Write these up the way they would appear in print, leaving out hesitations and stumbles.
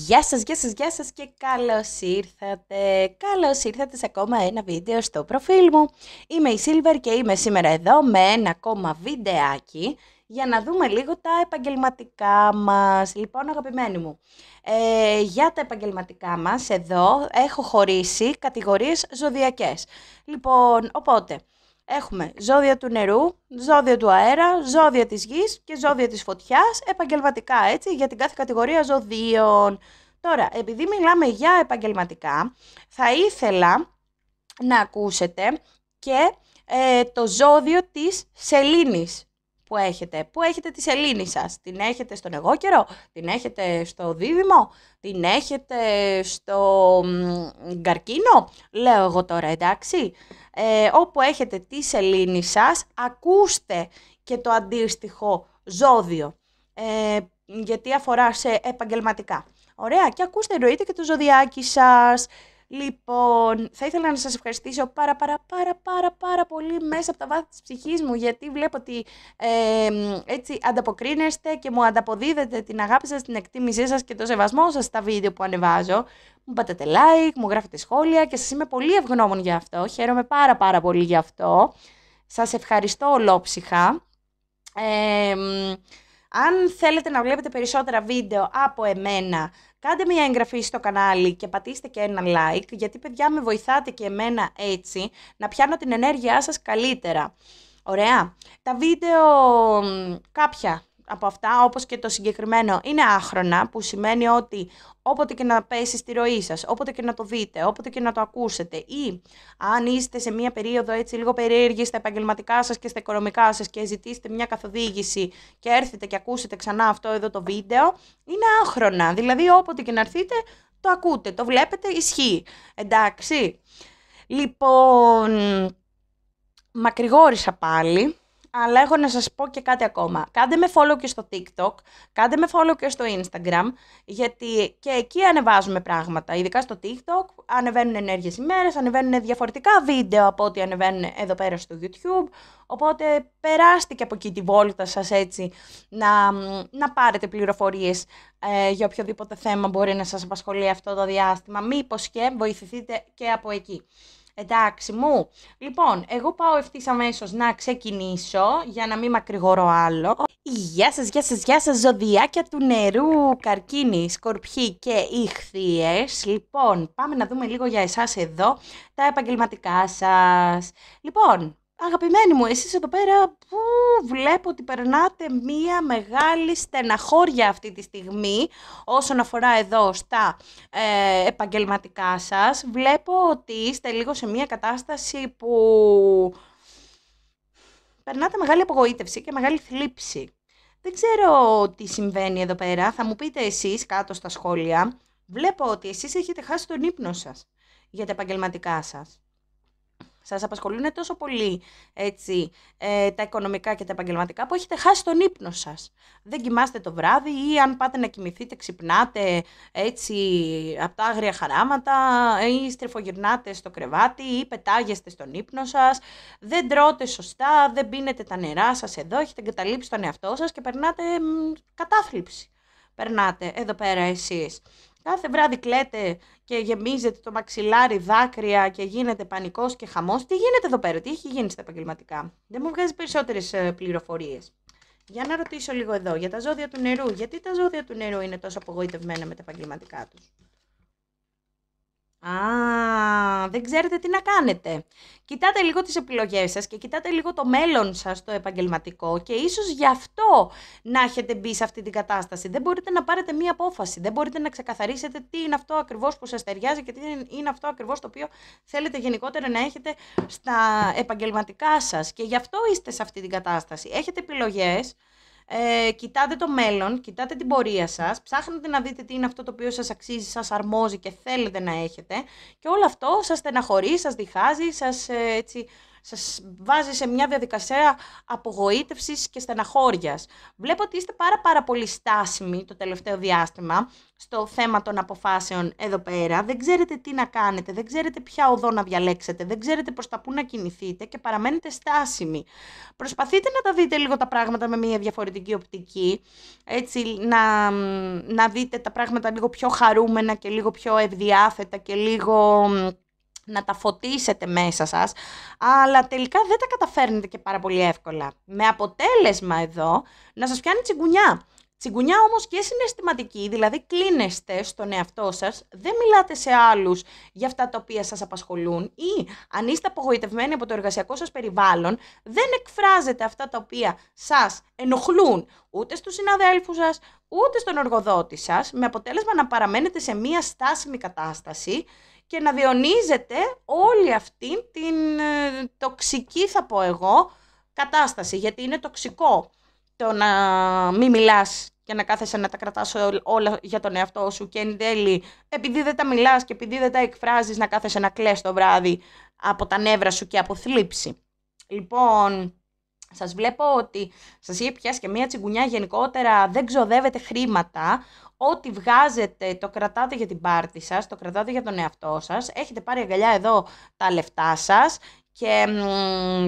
Γεια σας, γεια σας, γεια σας και καλώς ήρθατε. Καλώς ήρθατε σε ακόμα ένα βίντεο στο προφίλ μου. Είμαι η Silver και είμαι σήμερα εδώ με ένα ακόμα βιντεάκι για να δούμε λίγο τα επαγγελματικά μας. Λοιπόν, αγαπημένοι μου, για τα επαγγελματικά μας εδώ έχω χωρίσει κατηγορίες ζωδιακές. Λοιπόν, οπότε έχουμε ζώδια του νερού, ζώδια του αέρα, ζώδια της γης και ζώδια της φωτιάς, επαγγελματικά έτσι, για την κάθε κατηγορία ζωδίων. Τώρα, επειδή μιλάμε για επαγγελματικά, θα ήθελα να ακούσετε και το ζώδιο της σελήνης που έχετε τη σελήνη σας. Την έχετε στον εγώκερο, την έχετε στο δίδυμο, την έχετε στο καρκίνο, λέω εγώ τώρα, εντάξει. Όπου έχετε τη σελήνη σας, ακούστε και το αντίστοιχο ζώδιο, γιατί αφορά σε επαγγελματικά. Ωραία, και ακούστε εννοείται και το ζωδιάκι σας. Λοιπόν, θα ήθελα να σας ευχαριστήσω πάρα πολύ μέσα από τα βάθη της ψυχής μου, γιατί βλέπω ότι έτσι ανταποκρίνεστε και μου ανταποδίδετε την αγάπη σας, την εκτίμησή σας και το σεβασμό σας στα βίντεο που ανεβάζω. Μου πατάτε like, μου γράφετε σχόλια και σας είμαι πολύ ευγνώμων για αυτό. Χαίρομαι πάρα πολύ για αυτό. Σας ευχαριστώ ολόψυχα. Αν θέλετε να βλέπετε περισσότερα βίντεο από εμένα, κάντε μια εγγραφή στο κανάλι και πατήστε και ένα like, γιατί παιδιά με βοηθάτε και εμένα έτσι να πιάνω την ενέργειά σας καλύτερα. Ωραία. Τα βίντεο, κάποια από αυτά, όπως και το συγκεκριμένο, είναι άχρονα, που σημαίνει ότι όποτε και να πέσει στη ροή σας, όποτε και να το δείτε, όποτε και να το ακούσετε, ή αν είστε σε μια περίοδο έτσι λίγο περίεργη στα επαγγελματικά σας και στα οικονομικά σας και ζητήσετε μια καθοδήγηση και έρθετε και ακούσετε ξανά αυτό εδώ το βίντεο, είναι άχρονα, δηλαδή όποτε και να έρθετε το ακούτε, το βλέπετε, ισχύει, εντάξει. Λοιπόν, μακρηγόρησα πάλι. Αλλά έχω να σας πω και κάτι ακόμα. Κάντε με follow και στο TikTok, κάντε με follow και στο Instagram, γιατί και εκεί ανεβάζουμε πράγματα. Ειδικά στο TikTok ανεβαίνουν ενέργειες ημέρες, ανεβαίνουν διαφορετικά βίντεο από ό,τι ανεβαίνουν εδώ πέρα στο YouTube. Οπότε περάστε και από εκεί τη βόλτα σας έτσι, να πάρετε πληροφορίες για οποιοδήποτε θέμα μπορεί να σας απασχολεί αυτό το διάστημα. Μήπως και βοηθηθείτε και από εκεί. Εντάξει μου. Λοιπόν, εγώ πάω ευθύς αμέσως να ξεκινήσω για να μην μακρηγορώ άλλο. Γεια σας ζωδιάκια του νερού, καρκίνοι, σκορπιοί και ιχθύες. Λοιπόν, πάμε να δούμε λίγο για εσάς εδώ τα επαγγελματικά σας. Λοιπόν, αγαπημένοι μου, εσείς εδώ πέρα που βλέπω ότι περνάτε μία μεγάλη στεναχώρια αυτή τη στιγμή όσον αφορά εδώ στα επαγγελματικά σας. Βλέπω ότι είστε λίγο σε μία κατάσταση που περνάτε μεγάλη απογοήτευση και μεγάλη θλίψη. Δεν ξέρω τι συμβαίνει εδώ πέρα, θα μου πείτε εσείς κάτω στα σχόλια. Βλέπω ότι εσείς έχετε χάσει τον ύπνο σας για τα επαγγελματικά σας. Σας απασχολούν τόσο πολύ έτσι, τα οικονομικά και τα επαγγελματικά που έχετε χάσει τον ύπνο σας. Δεν κοιμάστε το βράδυ ή αν πάτε να κοιμηθείτε ξυπνάτε έτσι από τα άγρια χαράματα ή στριφογυρνάτε στο κρεβάτι ή πετάγεστε στον ύπνο σας. Δεν τρώτε σωστά, δεν πίνετε τα νερά σας εδώ, έχετε εγκαταλείψει τον εαυτό σας και περνάτε κατάθλιψη. Περνάτε εδώ πέρα εσείς. Κάθε βράδυ κλαίτε και γεμίζετε το μαξιλάρι δάκρυα και γίνεται πανικός και χαμός. Τι γίνεται εδώ πέρα, τι έχει γίνει στα επαγγελματικά? Δεν μου βγάζει περισσότερες πληροφορίες. Για να ρωτήσω λίγο εδώ για τα ζώδια του νερού. Γιατί τα ζώδια του νερού είναι τόσο απογοητευμένα με τα επαγγελματικά τους? Δεν ξέρετε τι να κάνετε. Κοιτάτε λίγο τις επιλογές σας και κοιτάτε λίγο το μέλλον σας το επαγγελματικό και ίσως γι' αυτό να έχετε μπει σε αυτή την κατάσταση. Δεν μπορείτε να πάρετε μία απόφαση, δεν μπορείτε να ξεκαθαρίσετε τι είναι αυτό ακριβώς που σας ταιριάζει και τι είναι αυτό ακριβώς το οποίο θέλετε γενικότερα να έχετε στα επαγγελματικά σας και γι' αυτό είστε σε αυτή την κατάσταση. Έχετε επιλογές. Κοιτάτε το μέλλον, κοιτάτε την πορεία σας, ψάχνετε να δείτε τι είναι αυτό το οποίο σας αξίζει, σας αρμόζει και θέλετε να έχετε και όλο αυτό σας στεναχωρεί, σας διχάζει, σας έτσι σας βάζει σε μια διαδικασία απογοήτευσης και στεναχώριας. Βλέπω ότι είστε πάρα πολύ στάσιμοι το τελευταίο διάστημα στο θέμα των αποφάσεων εδώ πέρα. Δεν ξέρετε τι να κάνετε, δεν ξέρετε ποια οδό να διαλέξετε, δεν ξέρετε προς τα πού να κινηθείτε και παραμένετε στάσιμοι. Προσπαθείτε να τα δείτε λίγο τα πράγματα με μια διαφορετική οπτική, έτσι να δείτε τα πράγματα λίγο πιο χαρούμενα και λίγο πιο ευδιάθετα και λίγο να τα φωτίσετε μέσα σας, αλλά τελικά δεν τα καταφέρνετε και πάρα πολύ εύκολα. Με αποτέλεσμα εδώ να σας πιάνει τσιγκουνιά. Τσιγκουνιά όμως και συναισθηματική, δηλαδή κλείνεστε στον εαυτό σας, δεν μιλάτε σε άλλους για αυτά τα οποία σας απασχολούν ή αν είστε απογοητευμένοι από το εργασιακό σας περιβάλλον, δεν εκφράζετε αυτά τα οποία σας ενοχλούν ούτε στους συναδέλφους σας, ούτε στον εργοδότη σας, με αποτέλεσμα να παραμένετε σε μία στάσιμη κατάσταση και να διονύζετε όλη αυτή την τοξική, θα πω εγώ, κατάσταση, γιατί είναι τοξικό το να μην μιλάς και να κάθεσαι να τα κρατάς όλα για τον εαυτό σου και εν τέλει, επειδή δεν τα μιλάς και επειδή δεν τα εκφράζεις, να κάθεσαι να κλαις το βράδυ από τα νεύρα σου και από θλίψη. Λοιπόν, σας βλέπω ότι σας είχε πιάσει και μία τσιγκουνιά γενικότερα, δεν ξοδεύετε χρήματα, ό,τι βγάζετε το κρατάτε για την πάρτι σας, το κρατάτε για τον εαυτό σας, έχετε πάρει αγκαλιά εδώ τα λεφτά σας και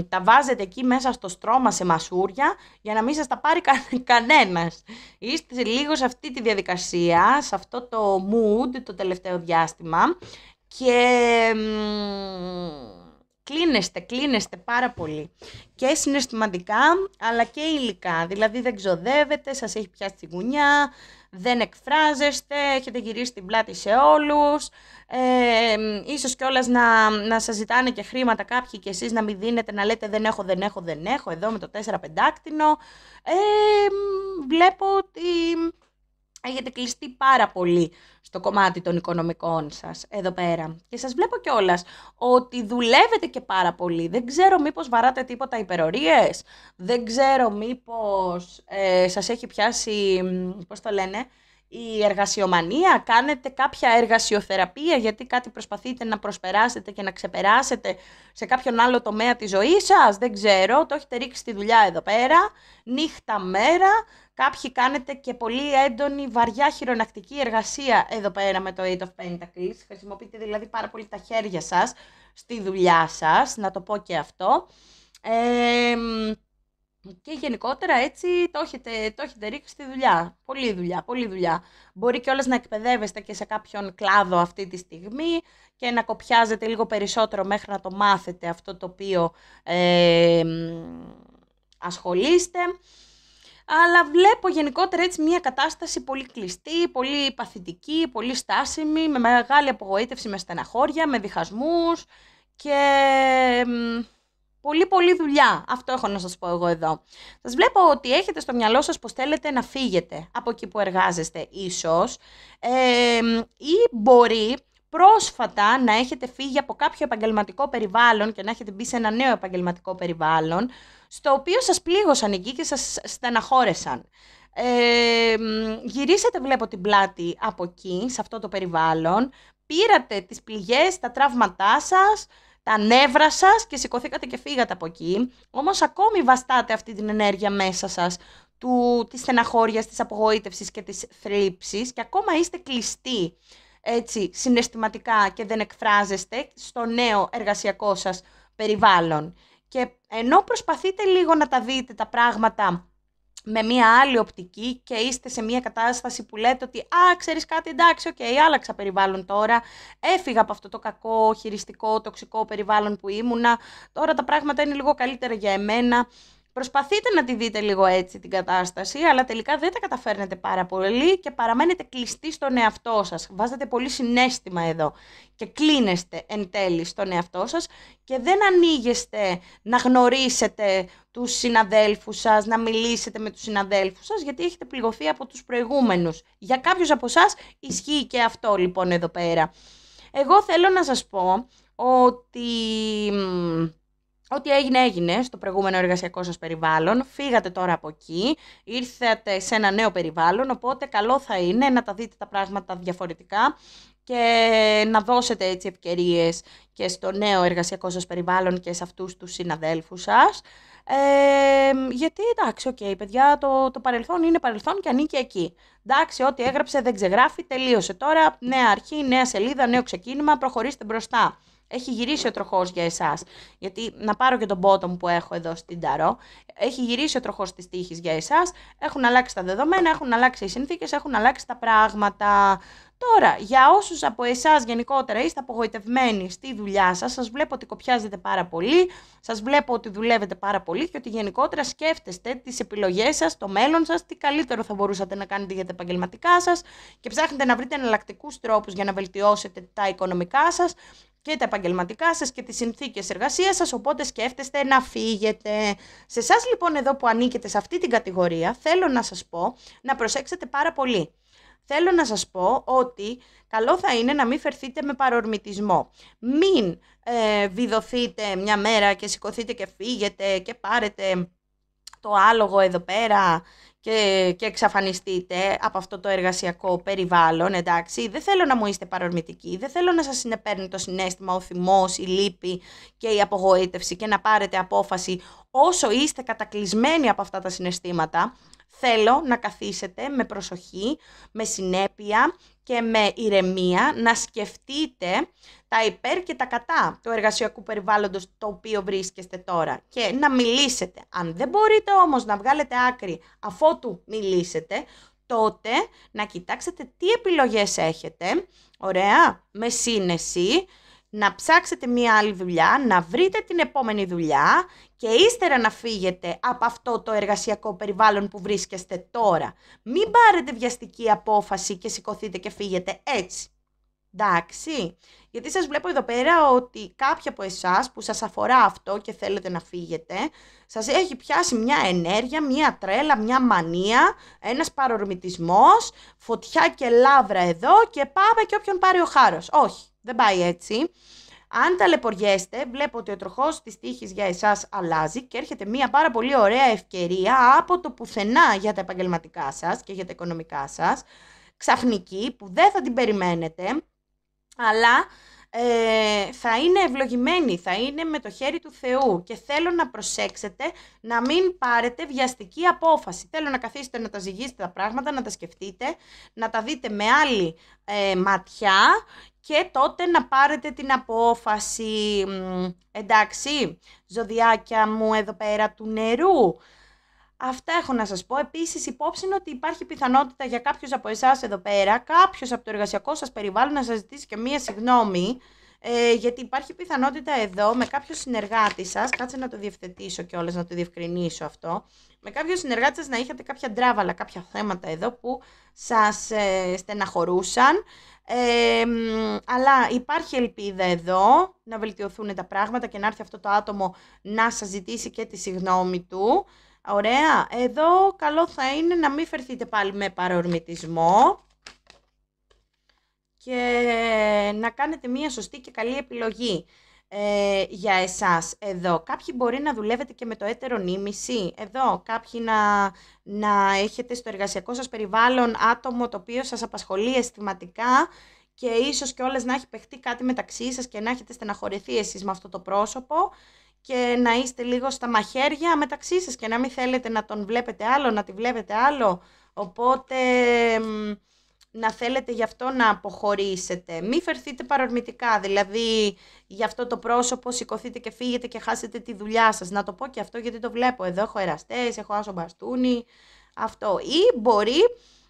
τα βάζετε εκεί μέσα στο στρώμα σε μασούρια για να μην σας τα πάρει κανένας. Είστε λίγο σε αυτή τη διαδικασία, σε αυτό το mood το τελευταίο διάστημα και κλείνεστε πάρα πολύ και συναισθηματικά αλλά και υλικά, δηλαδή δεν ξοδεύετε, σας έχει πιάσει τσιγκουνιά, δεν εκφράζεστε, έχετε γυρίσει την πλάτη σε όλους, ίσως κιόλας να σας ζητάνε και χρήματα κάποιοι και εσείς να μην δίνετε, να λέτε δεν έχω, εδώ με το 4-5 άκτινο. Βλέπω ότι έχετε κλειστεί πάρα πολύ στο κομμάτι των οικονομικών σας εδώ πέρα. Και σας βλέπω κιόλας ότι δουλεύετε και πάρα πολύ. Δεν ξέρω μήπως βαράτε τίποτα υπερορίες. Δεν ξέρω μήπως σας έχει πιάσει, πώς το λένε, η εργασιομανία. Κάνετε κάποια εργασιοθεραπεία γιατί κάτι προσπαθείτε να προσπεράσετε και να ξεπεράσετε σε κάποιον άλλο τομέα της ζωής σας. Δεν ξέρω, το έχετε ρίξει στη δουλειά εδώ πέρα, νύχτα μέρα. Κάποιοι κάνετε και πολύ έντονη, βαριά χειρονακτική εργασία εδώ πέρα με το Eight of Pentacles. Χρησιμοποιείτε δηλαδή πάρα πολύ τα χέρια σας στη δουλειά σας, να το πω και αυτό. Και γενικότερα έτσι το έχετε ρίξει στη δουλειά. Πολλή δουλειά. Μπορεί κιόλας να εκπαιδεύεστε και σε κάποιον κλάδο αυτή τη στιγμή και να κοπιάζετε λίγο περισσότερο μέχρι να το μάθετε αυτό το οποίο ασχολείστε. Αλλά βλέπω γενικότερα έτσι μια κατάσταση πολύ κλειστή, πολύ παθητική, πολύ στάσιμη, με μεγάλη απογοήτευση, με στεναχώρια, με διχασμούς και πολύ δουλειά. Αυτό έχω να σας πω εγώ εδώ. Σας βλέπω ότι έχετε στο μυαλό σας πως θέλετε να φύγετε από εκεί που εργάζεστε ίσως ή μπορεί πρόσφατα να έχετε φύγει από κάποιο επαγγελματικό περιβάλλον και να έχετε μπει σε ένα νέο επαγγελματικό περιβάλλον στο οποίο σας πλήγωσαν εκεί και σας στεναχώρεσαν. Γυρίσατε βλέπω την πλάτη από εκεί, σε αυτό το περιβάλλον, πήρατε τις πληγές, τα τραύματά σας, τα νεύρα σας και σηκωθήκατε και φύγατε από εκεί, όμως ακόμη βαστάτε αυτή την ενέργεια μέσα σας της στεναχώριας, της απογοήτευσης και της θλίψης και ακόμα είστε κλειστοί έτσι συναισθηματικά και δεν εκφράζεστε στο νέο εργασιακό σας περιβάλλον. Και ενώ προσπαθείτε λίγο να τα δείτε τα πράγματα με μία άλλη οπτική και είστε σε μία κατάσταση που λέτε ότι ξέρεις κάτι, εντάξει, άλλαξα περιβάλλον τώρα, έφυγα από αυτό το κακό, χειριστικό, τοξικό περιβάλλον που ήμουνα, τώρα τα πράγματα είναι λίγο καλύτερα για εμένα. Προσπαθείτε να τη δείτε λίγο έτσι την κατάσταση, αλλά τελικά δεν τα καταφέρνετε πάρα πολύ και παραμένετε κλειστοί στον εαυτό σας. Βάζετε πολύ συναίσθημα εδώ και κλείνεστε εν τέλει στον εαυτό σας και δεν ανοίγεστε να γνωρίσετε τους συναδέλφους σας, να μιλήσετε με τους συναδέλφους σας, γιατί έχετε πληγωθεί από τους προηγούμενους. Για κάποιους από εσάς ισχύει και αυτό λοιπόν εδώ πέρα. Εγώ θέλω να σας πω ότι ό,τι έγινε στο προηγούμενο εργασιακό σας περιβάλλον, φύγατε τώρα από εκεί, ήρθατε σε ένα νέο περιβάλλον, οπότε καλό θα είναι να τα δείτε τα πράγματα διαφορετικά και να δώσετε έτσι ευκαιρίες και στο νέο εργασιακό σας περιβάλλον και σε αυτούς τους συναδέλφους σας. Γιατί εντάξει, παιδιά, το παρελθόν είναι παρελθόν και ανήκει εκεί. Εντάξει, ό,τι έγραψε δεν ξεγράφει, τελείωσε. Τώρα νέα αρχή, νέα σελίδα, νέο ξεκίνημα, προχωρήστε μπροστά. Έχει γυρίσει ο τροχός για εσάς. Γιατί να πάρω και τον bottom που έχω εδώ στην Ταρό. Έχει γυρίσει ο τροχός της τύχης για εσάς. Έχουν αλλάξει τα δεδομένα, έχουν αλλάξει οι συνθήκες, έχουν αλλάξει τα πράγματα. Τώρα, για όσους από εσάς γενικότερα είστε απογοητευμένοι στη δουλειά σας, σας βλέπω ότι κοπιάζετε πάρα πολύ, σας βλέπω ότι δουλεύετε πάρα πολύ και ότι γενικότερα σκέφτεστε τις επιλογές σας, το μέλλον σας, τι καλύτερο θα μπορούσατε να κάνετε για τα επαγγελματικά σας και ψάχνετε να βρείτε εναλλακτικούς τρόπους για να βελτιώσετε τα οικονομικά σας και τα επαγγελματικά σας και τις συνθήκες εργασίας σας, οπότε σκέφτεστε να φύγετε. Σε εσάς λοιπόν εδώ που ανήκετε σε αυτή την κατηγορία, θέλω να σας πω να προσέξετε πάρα πολύ. Θέλω να σας πω ότι καλό θα είναι να μην φερθείτε με παρορμητισμό. Μην βιδωθείτε μια μέρα και σηκωθείτε και φύγετε και πάρετε το άλογο εδώ πέρα και εξαφανιστείτε από αυτό το εργασιακό περιβάλλον, εντάξει. Δεν θέλω να μου είστε παρορμητικοί, δεν θέλω να σας συνεπέρνει το συναίσθημα, ο θυμός, η λύπη και η απογοήτευση και να πάρετε απόφαση όσο είστε κατακλυσμένοι από αυτά τα συναισθήματα. Θέλω να καθίσετε με προσοχή, με συνέπεια και με ηρεμία να σκεφτείτε τα υπέρ και τα κατά του εργασιακού περιβάλλοντος το οποίο βρίσκεστε τώρα και να μιλήσετε. Αν δεν μπορείτε όμως να βγάλετε άκρη αφότου μιλήσετε, τότε να κοιτάξετε τι επιλογές έχετε, ωραία, με σύνεση, να ψάξετε μία άλλη δουλειά, να βρείτε την επόμενη δουλειά και ύστερα να φύγετε από αυτό το εργασιακό περιβάλλον που βρίσκεστε τώρα. Μην πάρετε βιαστική απόφαση και σηκωθείτε και φύγετε έτσι. Εντάξει, γιατί σας βλέπω εδώ πέρα ότι κάποιοι από εσάς που σας αφορά αυτό και θέλετε να φύγετε, σας έχει πιάσει μια ενέργεια, μια τρέλα, μια μανία, ένας παρορμητισμός, φωτιά και λάβρα εδώ και πάμε και όποιον πάρει ο χάρος. Όχι, δεν πάει έτσι. Αν ταλαιπωριέστε, βλέπω ότι ο τροχός της τύχης για εσάς αλλάζει και έρχεται μια πάρα πολύ ωραία ευκαιρία από το πουθενά για τα επαγγελματικά σας και για τα οικονομικά σας, ξαφνική που δεν θα την περιμένετε, αλλά θα είναι ευλογημένη, θα είναι με το χέρι του Θεού και θέλω να προσέξετε να μην πάρετε βιαστική απόφαση. Θέλω να καθίσετε να τα ζυγίσετε τα πράγματα, να τα σκεφτείτε, να τα δείτε με άλλη ματιά και τότε να πάρετε την απόφαση. Εντάξει, ζωδιάκια μου εδώ πέρα του νερού. Αυτά έχω να σας πω. Επίσης, υπόψη είναι ότι υπάρχει πιθανότητα για κάποιους από εσάς εδώ πέρα, κάποιος από το εργασιακό σας περιβάλλον να σας ζητήσει και μία συγγνώμη, γιατί υπάρχει πιθανότητα εδώ με κάποιο συνεργάτη σας, κάτσε να το διευθετήσω κιόλας, να το διευκρινίσω αυτό, με κάποιο συνεργάτη σας να είχατε κάποια ντράβαλα, κάποια θέματα εδώ που σας στεναχωρούσαν, αλλά υπάρχει ελπίδα εδώ να βελτιωθούν τα πράγματα και να έρθει αυτό το άτομο να σας ζητήσει και τη συγγνώμη του. Ωραία, εδώ καλό θα είναι να μην φερθείτε πάλι με παρορμητισμό και να κάνετε μία σωστή και καλή επιλογή για εσάς εδώ. Κάποιοι μπορεί να δουλεύετε και με το έτερο νήμιση, εδώ κάποιοι να έχετε στο εργασιακό σας περιβάλλον άτομο το οποίο σας απασχολεί αισθηματικά και ίσως και όλες να έχει παιχτεί κάτι μεταξύ σας και να έχετε στεναχωρηθεί εσείς με αυτό το πρόσωπο και να είστε λίγο στα μαχαίρια μεταξύ σας και να μην θέλετε να τον βλέπετε άλλο, να τη βλέπετε άλλο, οπότε να θέλετε γι' αυτό να αποχωρήσετε. Μη φερθείτε παρορμητικά, δηλαδή γι' αυτό το πρόσωπο σηκωθείτε και φύγετε και χάσετε τη δουλειά σας. Να το πω και αυτό γιατί το βλέπω, εδώ έχω εραστές, έχω άσο μπαστούνι, αυτό. Ή μπορεί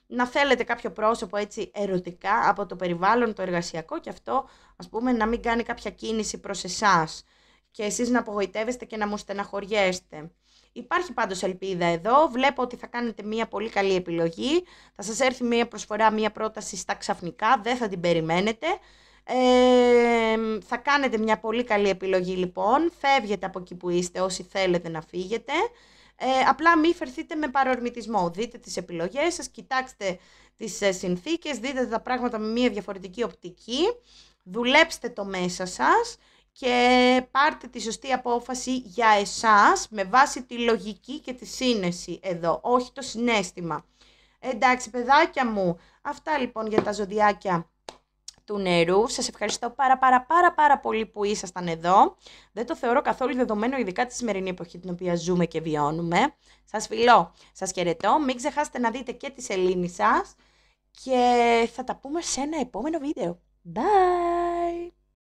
να θέλετε κάποιο πρόσωπο έτσι ερωτικά από το περιβάλλον το εργασιακό και αυτό ας πούμε να μην κάνει κάποια κίνηση προς εσάς και εσείς να απογοητεύεστε και να μου στεναχωριέστε. Υπάρχει πάντως ελπίδα εδώ, βλέπω ότι θα κάνετε μια πολύ καλή επιλογή, θα σας έρθει μια προσφορά, μια πρόταση στα ξαφνικά, δεν θα την περιμένετε. Θα κάνετε μια πολύ καλή επιλογή λοιπόν, φεύγετε από εκεί που είστε όσοι θέλετε να φύγετε. Απλά μην φερθείτε με παρορμητισμό, δείτε τις επιλογές σας, κοιτάξτε τις συνθήκες, δείτε τα πράγματα με μια διαφορετική οπτική, δουλέψτε το μέσα σας και πάρτε τη σωστή απόφαση για εσάς με βάση τη λογική και τη σύνεση εδώ, όχι το συναίσθημα. Εντάξει παιδάκια μου, αυτά λοιπόν για τα ζωδιάκια του νερού. Σας ευχαριστώ πάρα πολύ που ήσασταν εδώ. Δεν το θεωρώ καθόλου δεδομένο, ειδικά τη σημερινή εποχή την οποία ζούμε και βιώνουμε. Σας φιλώ, σας χαιρετώ. Μην ξεχάσετε να δείτε και τη σελήνη σας και θα τα πούμε σε ένα επόμενο βίντεο. Bye!